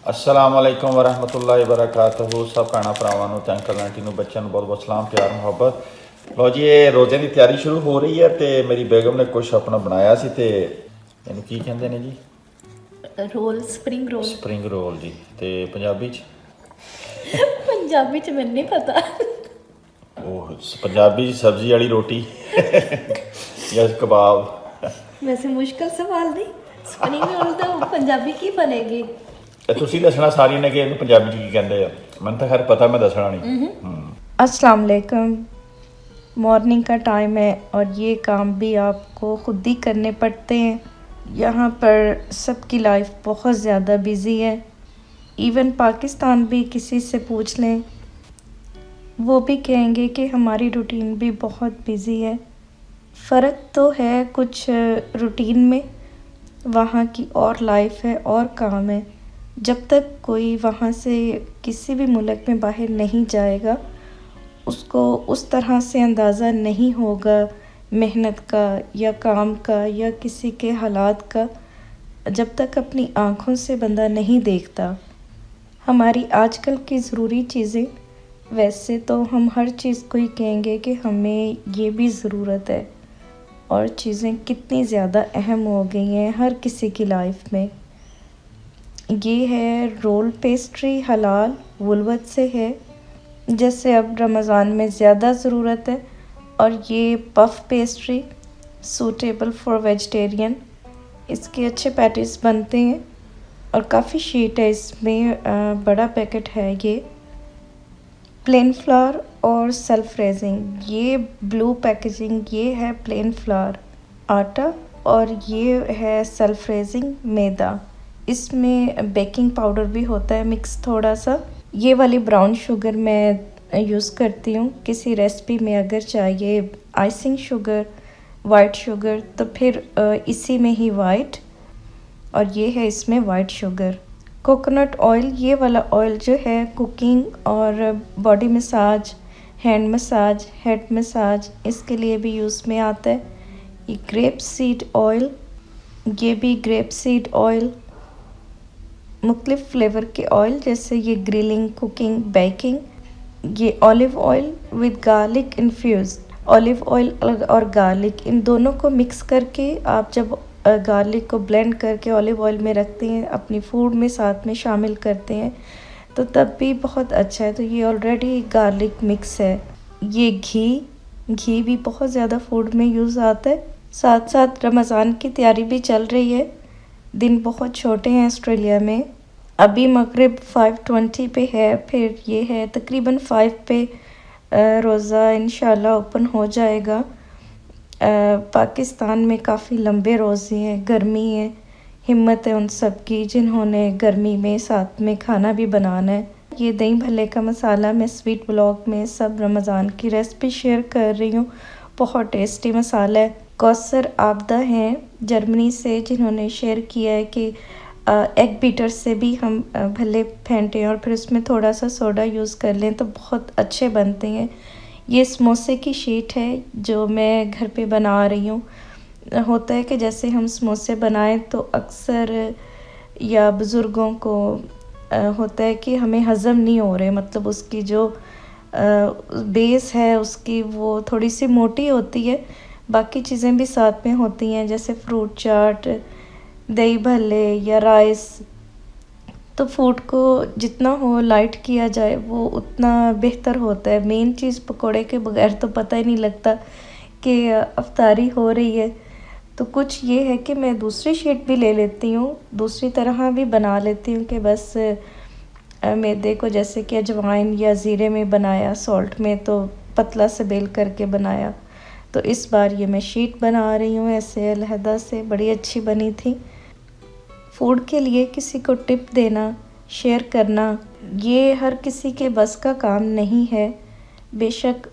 अस्सलामुअलैकुम वरहमतुल्लाहि वबरकातुहू। सब भैन भरावां नूं ते अंकल आंटी नूं बच्चों नूं बहुत बहुत सलाम प्यार मुहब्बत। लो जी, ये रोज़े की तैयारी शुरू हो रही है तो मेरी बेगम ने कुछ अपना बनाया सी ते इहनूं की कहंदे ने जी? Roll, spring roll. Spring roll जी। ते पंजाबी च पंजाबी च मैनूं नहीं पता। ओह, पंजाबी सब्जी वाली रोटी या कबाब? वैसे मुश्किल सवाल नहीं। स्प्रिंग रोल तो पंजाबी की बनेगी? तुसीं दसना सारियां ने कि इहनूं पंजाबी च की कहंदे आ। मैनूं तां खैर पता, मैं दसना नहीं। अस्सलाम वालेकुम। मॉर्निंग का टाइम है और ये काम भी आपको ख़ुद ही करने पड़ते हैं। यहाँ पर सबकी लाइफ बहुत ज़्यादा बिज़ी है। इवन पाकिस्तान भी किसी से पूछ लें, वो भी कहेंगे कि हमारी रूटीन भी बहुत बिज़ी है। फ़र्क तो है कुछ रूटीन में, वहाँ की और लाइफ है और काम है। जब तक कोई वहाँ से किसी भी मुल्क में बाहर नहीं जाएगा, उसको उस तरह से अंदाज़ा नहीं होगा मेहनत का या काम का या किसी के हालात का, जब तक अपनी आँखों से बंदा नहीं देखता। हमारी आजकल की ज़रूरी चीज़ें, वैसे तो हम हर चीज़ को ही कहेंगे कि हमें ये भी ज़रूरत है, और चीज़ें कितनी ज़्यादा अहम हो गई हैं हर किसी की लाइफ में। ये है रोल पेस्ट्री, हलाल वुलवत से है, जैसे अब रमज़ान में ज़्यादा ज़रूरत है। और ये puff pastry suitable for vegetarian, इसके अच्छे पैटीज़ बनते हैं और काफ़ी शीट है इसमें, बड़ा पैकेट है ये। प्लेन फ्लावर और सेल्फ रेजिंग, ये ब्लू पैकेजिंग, ये है प्लेन फ्लावर आटा, और ये है सेल्फ रेजिंग मैदा। इसमें बेकिंग पाउडर भी होता है मिक्स थोड़ा सा। ये वाली ब्राउन शुगर मैं यूज़ करती हूँ किसी रेसिपी में। अगर चाहिए आइसिंग शुगर, वाइट शुगर, तो फिर इसी में ही वाइट, और ये है इसमें वाइट शुगर। कोकोनट ऑयल, ये वाला ऑयल जो है कुकिंग और body massage, hand massage, head massage, इसके लिए भी यूज़ में आता है। ये ग्रेप सीड ऑयल, ये भी ग्रेप सीड ऑयल। मुख्तलिफ़ फ्लेवर के ऑयल, जैसे ये ग्रिलिंग, कुकिंग, बेकिंग। ये olive oil with garlic infuse, olive oil और गार्लिक इन दोनों को मिक्स करके आप जब गार्लिक को ब्लेंड करके ऑलिव ऑयल में रखते हैं, अपनी फूड में साथ में शामिल करते हैं, तो तब भी बहुत अच्छा है। तो ये ऑलरेडी गार्लिक मिक्स है। ये घी भी बहुत ज़्यादा फूड में यूज़ आता है। साथ साथ रमज़ान की तैयारी भी चल रही है। दिन बहुत छोटे हैं ऑस्ट्रेलिया में। अभी मगरिब 5:20 पे है, फिर ये है तकरीबन 5 पे रोज़ा इंशाल्लाह ओपन हो जाएगा। पाकिस्तान में काफ़ी लंबे रोज़े हैं, गर्मी है। हिम्मत है उन सब की जिन्होंने गर्मी में साथ में खाना भी बनाना है। ये दही भल्ले का मसाला मैं स्वीट ब्लॉग में सब रमज़ान की रेसिपी शेयर कर रही हूँ। बहुत टेस्टी मसाला है। कौसर आबदा हैं जर्मनी से, जिन्होंने शेयर किया है कि एग बीटर से भी हम भल्ले फेंटें और फिर उसमें थोड़ा सा सोडा यूज़ कर लें तो बहुत अच्छे बनते हैं। ये समोसे की शीट है जो मैं घर पे बना रही हूँ। होता है कि जैसे हम समोसे बनाएं तो अक्सर या बुज़ुर्गों को होता है कि हमें हज़म नहीं हो रहे, मतलब उसकी जो बेस है उसकी वो थोड़ी सी मोटी होती है, बाकी चीज़ें भी साथ में होती हैं जैसे फ्रूट चाट, दही भल्ले या राइस। तो फूड को जितना हो लाइट किया जाए वो उतना बेहतर होता है। मेन चीज़ पकोड़े के बगैर तो पता ही नहीं लगता कि अफ्तारी हो रही है। तो कुछ ये है कि मैं दूसरी शीट भी ले लेती हूँ, दूसरी तरह भी बना लेती हूँ कि बस मैदे को जैसे कि अजवाइन या ज़ीरे में बनाया, सॉल्ट में तो पतला से बेल करके बनाया। तो इस बार ये मैं शीट बना रही हूँ ऐसे अलहदा से, बड़ी अच्छी बनी थी। फूड के लिए किसी को टिप देना, शेयर करना, ये हर किसी के बस का काम नहीं है। बेशक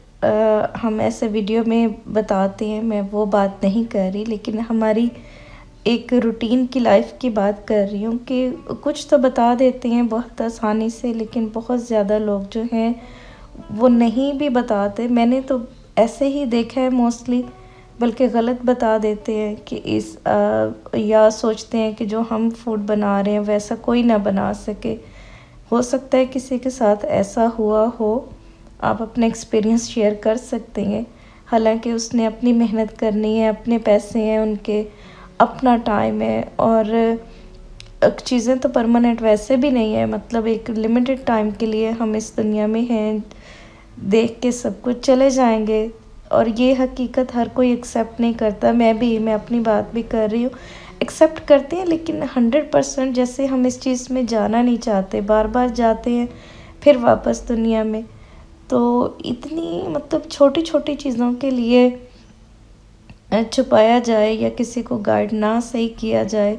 हम ऐसे वीडियो में बताते हैं, मैं वो बात नहीं कर रही, लेकिन हमारी एक रूटीन की लाइफ की बात कर रही हूँ कि कुछ तो बता देते हैं बहुत आसानी से, लेकिन बहुत ज़्यादा लोग जो हैं वो नहीं भी बताते। मैंने तो ऐसे ही देखा है मोस्टली, बल्कि गलत बता देते हैं कि या सोचते हैं कि जो हम फूड बना रहे हैं वैसा कोई ना बना सके। हो सकता है किसी के साथ ऐसा हुआ हो, आप अपना एक्सपीरियंस शेयर कर सकते हैं। हालांकि उसने अपनी मेहनत करनी है, अपने पैसे हैं उनके, अपना टाइम है, और चीज़ें तो परमानेंट वैसे भी नहीं है, मतलब एक लिमिटेड टाइम के लिए हम इस दुनिया में हैं, देख के सब कुछ चले जाएंगे। और ये हकीकत हर कोई एक्सेप्ट नहीं करता। मैं अपनी बात भी कर रही हूँ, एक्सेप्ट करते हैं लेकिन 100% जैसे हम इस चीज़ में जाना नहीं चाहते, बार बार जाते हैं फिर वापस दुनिया में। तो इतनी मतलब छोटी छोटी चीज़ों के लिए छुपाया जाए या किसी को गाइड ना सही किया जाए।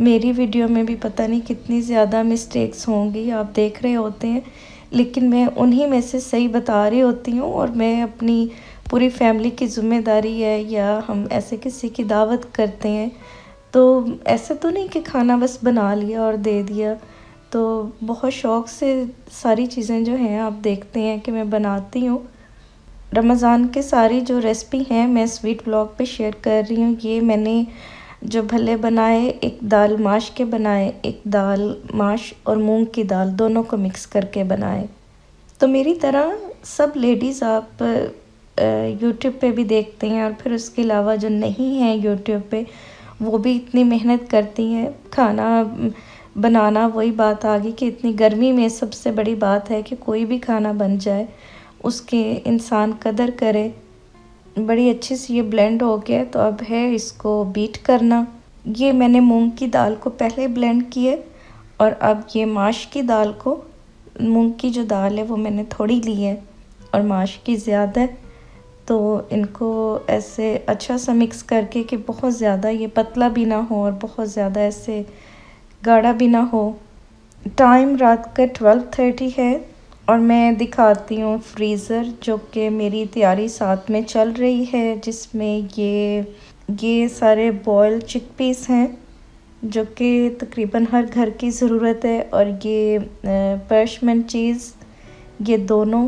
मेरी वीडियो में भी पता नहीं कितनी ज़्यादा मिस्टेक्स होंगी, आप देख रहे होते हैं, लेकिन मैं उन्हीं में से सही बता रही होती हूँ। और मैं अपनी पूरी फैमिली की ज़िम्मेदारी है, या हम ऐसे किसी की दावत करते हैं तो ऐसे तो नहीं कि खाना बस बना लिया और दे दिया। तो बहुत शौक़ से सारी चीज़ें जो हैं आप देखते हैं कि मैं बनाती हूँ। रमज़ान के सारी जो रेसिपी हैं मैं स्वीट व्लॉग पे शेयर कर रही हूँ। ये मैंने जो भल्ले बनाए, एक दाल माश के बनाए, एक दाल माश और मूंग की दाल दोनों को मिक्स करके बनाए। तो मेरी तरह सब लेडीज़ आप यूट्यूब पे भी देखते हैं, और फिर उसके अलावा जो नहीं हैं यूट्यूब पे वो भी इतनी मेहनत करती हैं। खाना बनाना वही बात आ गई कि इतनी गर्मी में सबसे बड़ी बात है कि कोई भी खाना बन जाए उसके इंसान कदर करे। बड़ी अच्छी सी ये ब्लेंड हो गया, तो अब है इसको बीट करना। ये मैंने मूंग की दाल को पहले ब्लेंड किए, और अब ये माश की दाल को, मूंग की जो दाल है वो मैंने थोड़ी ली है और माश की ज़्यादा है, तो इनको ऐसे अच्छा सा मिक्स करके कि बहुत ज़्यादा ये पतला भी ना हो और बहुत ज़्यादा ऐसे गाढ़ा भी ना हो। टाइम रात का 12:30 है और मैं दिखाती हूँ फ्रीज़र, जो कि मेरी तैयारी साथ में चल रही है, जिसमें ये सारे बॉयल चिकपीस हैं जो कि तकरीबन हर घर की ज़रूरत है, और ये पर्शमन चीज़, ये दोनों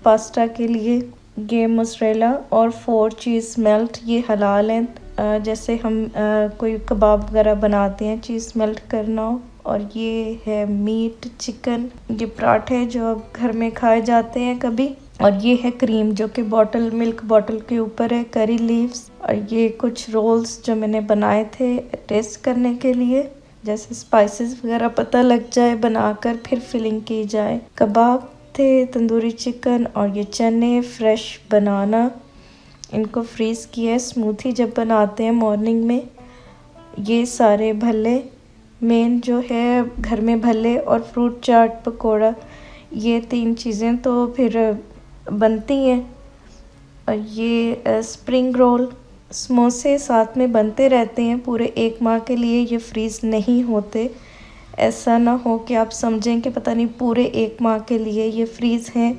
पास्ता के लिए, ये मोज़रेला और 4 चीज़ मेल्ट, ये हलाल हैं। जैसे हम कोई कबाब वगैरह बनाते हैं, चीज़ मेल्ट करना हो। और ये है मीट चिकन, ये पराठे जो अब घर में खाए जाते हैं कभी। और ये है क्रीम जो कि बॉटल, मिल्क बॉटल के ऊपर है, करी लीव्स। और ये कुछ रोल्स जो मैंने बनाए थे टेस्ट करने के लिए, जैसे स्पाइसेस वगैरह पता लग जाए बनाकर फिर फिलिंग की जाए। कबाब थे, तंदूरी चिकन, और ये चने, फ्रेश बनाना, इनको फ्रीज़ किया है स्मूथी जब बनाते हैं मॉर्निंग में। ये सारे भल्ले, मेन जो है घर में भल्ले और फ्रूट चाट पकोड़ा, ये 3 चीज़ें तो फिर बनती हैं। और ये स्प्रिंग रोल, समोसे साथ में बनते रहते हैं पूरे 1 माह के लिए, ये फ्रीज़ नहीं होते। ऐसा ना हो कि आप समझें कि पता नहीं पूरे 1 माह के लिए ये फ्रीज़ हैं।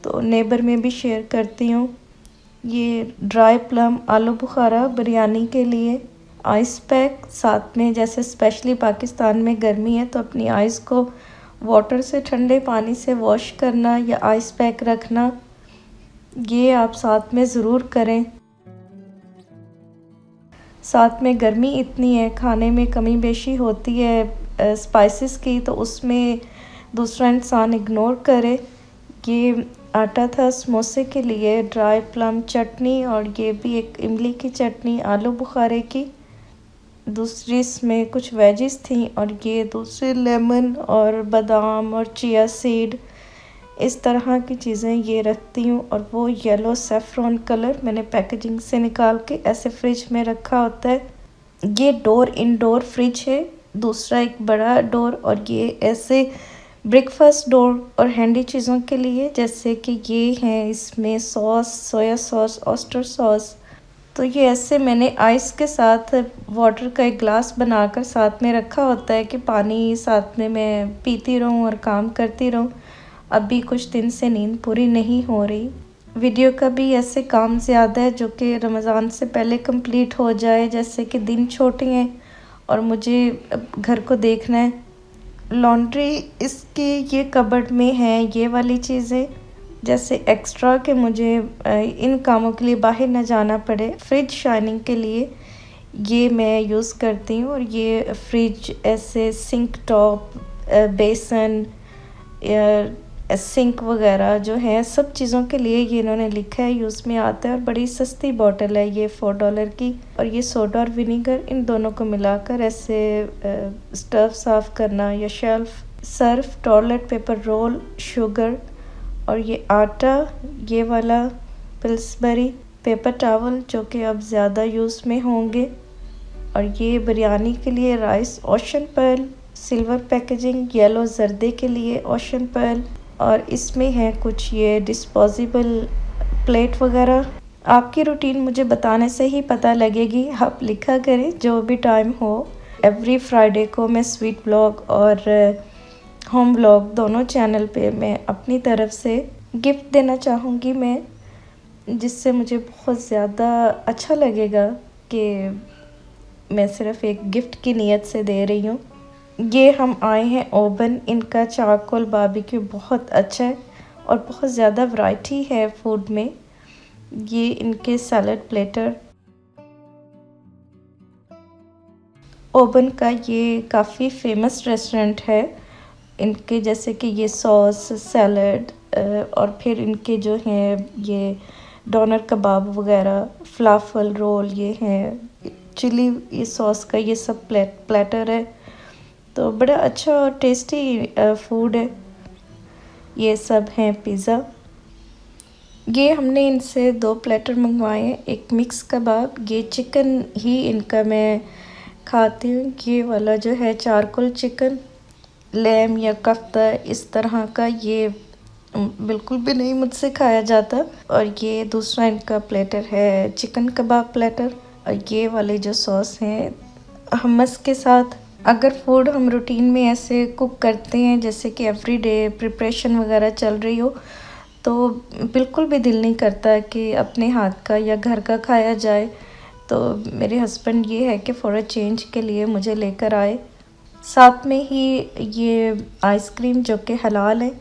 तो नेबर में भी शेयर करती हूँ। ये ड्राई प्लम, आलू बुखारा बिरयानी के लिए, आइस पैक साथ में, जैसे स्पेशली पाकिस्तान में गर्मी है तो अपनी आइस को वाटर से, ठंडे पानी से वॉश करना या आइस पैक रखना, ये आप साथ में ज़रूर करें। साथ में गर्मी इतनी है, खाने में कमी बेशी होती है स्पाइसेस की, तो उसमें दूसरा इंसान इग्नोर करे। ये आटा था समोसे के लिए, ड्राई प्लम चटनी, और ये भी एक इमली की चटनी आलू बुखारे की। दूसरी इसमें कुछ वेजिस थी, और ये दूसरे लेमन और बादाम और चिया सीड, इस तरह की चीज़ें ये रखती हूँ। और वो येलो सेफ्रॉन कलर मैंने पैकेजिंग से निकाल के ऐसे फ्रिज में रखा होता है। ये डोर इंडोर फ्रिज है, दूसरा एक बड़ा डोर, और ये ऐसे ब्रेकफास्ट डोर और हैंडी चीज़ों के लिए, जैसे कि ये हैं इसमें sauce, soya sauce, oyster sauce. तो ये ऐसे मैंने आइस के साथ वाटर का एक ग्लास बनाकर साथ में रखा होता है कि पानी साथ में मैं पीती रहूँ और काम करती रहूँ। अभी कुछ दिन से नींद पूरी नहीं हो रही। वीडियो का भी ऐसे काम ज़्यादा है जो कि रमज़ान से पहले कंप्लीट हो जाए, जैसे कि दिन छोटे हैं और मुझे घर को देखना है। लॉन्ड्री इसकी ये कबर्ड में है ये वाली चीज़ें, जैसे एक्स्ट्रा कि मुझे इन कामों के लिए बाहर ना जाना पड़े। फ्रिज शाइनिंग के लिए ये मैं यूज़ करती हूँ, और ये फ्रिज ऐसे सिंक टॉप, बेसन, सिंक वगैरह जो है सब चीज़ों के लिए ये इन्होंने लिखा है, यूज़ में आता है। और बड़ी सस्ती बॉटल है ये $4 की। और ये सोडा और विनीगर, इन दोनों को मिलाकर ऐसे स्टव साफ़ करना, या shelf, Surf, toilet paper roll, sugar, और ये आटा, ये वाला पिल्सबरी, पेपर टॉवल जो कि अब ज़्यादा यूज़ में होंगे, और ये बिरयानी के लिए rice, ocean pearl, silver packaging, yellow जर्दे के लिए ओशन पर्ल, और इसमें है कुछ ये डिस्पोजेबल प्लेट वगैरह। आपकी रूटीन मुझे बताने से ही पता लगेगी, आप लिखा करें जो भी टाइम हो। एवरी फ्राइडे को मैं स्वीट ब्लॉग और होम ब्लॉग दोनों चैनल पे मैं अपनी तरफ से गिफ्ट देना चाहूँगी मैं, जिससे मुझे बहुत ज़्यादा अच्छा लगेगा कि मैं सिर्फ़ एक गिफ्ट की नीयत से दे रही हूँ। ये हम आए हैं ओवन, इनका चारकोल बारबेक्यू बहुत अच्छा है और बहुत ज़्यादा वैरायटी है फूड में। ये इनके सैलड प्लेटर, ओवन का ये काफ़ी फेमस रेस्टोरेंट है। इनके जैसे कि ये सॉस, सैलड, और फिर इनके जो हैं ये डोनर कबाब वगैरह, फलाफल रोल, ये हैं चिली, ये सॉस का ये सब प्लेटर है। तो बड़ा अच्छा और टेस्टी फूड है। ये सब हैं पिज़्ज़ा। ये हमने इनसे 2 प्लेटर मंगवाए हैं। एक मिक्स कबाब, ये चिकन ही इनका मैं खाती हूँ। ये वाला जो है चारकोल चिकन, लैम या कफ्ता इस तरह का, ये बिल्कुल भी नहीं मुझसे खाया जाता। और ये दूसरा इनका प्लेटर है चिकन कबाब प्लेटर। और ये वाले जो सॉस हैं हमस के साथ। अगर फूड हम रूटीन में ऐसे कुक करते हैं जैसे कि एवरीडे प्रिपरेशन वगैरह चल रही हो, तो बिल्कुल भी दिल नहीं करता कि अपने हाथ का या घर का खाया जाए। तो मेरे हस्बैंड ये है कि फॉर अ चेंज के लिए मुझे लेकर आए। साथ में ही ये आइसक्रीम जो कि हलाल है,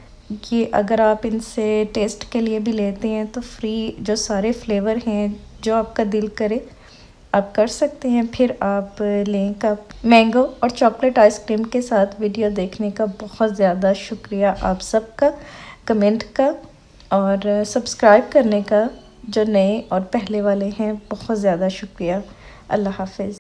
ये अगर आप इनसे टेस्ट के लिए भी लेते हैं तो फ्री जो सारे फ्लेवर हैं जो आपका दिल करे आप कर सकते हैं। फिर आप लें कप। मैंगो और चॉकलेट आइसक्रीम के साथ वीडियो देखने का बहुत ज़्यादा शुक्रिया आप सबका, कमेंट का और सब्सक्राइब करने का। जो नए और पहले वाले हैं बहुत ज़्यादा शुक्रिया। अल्लाह हाफ़िज़।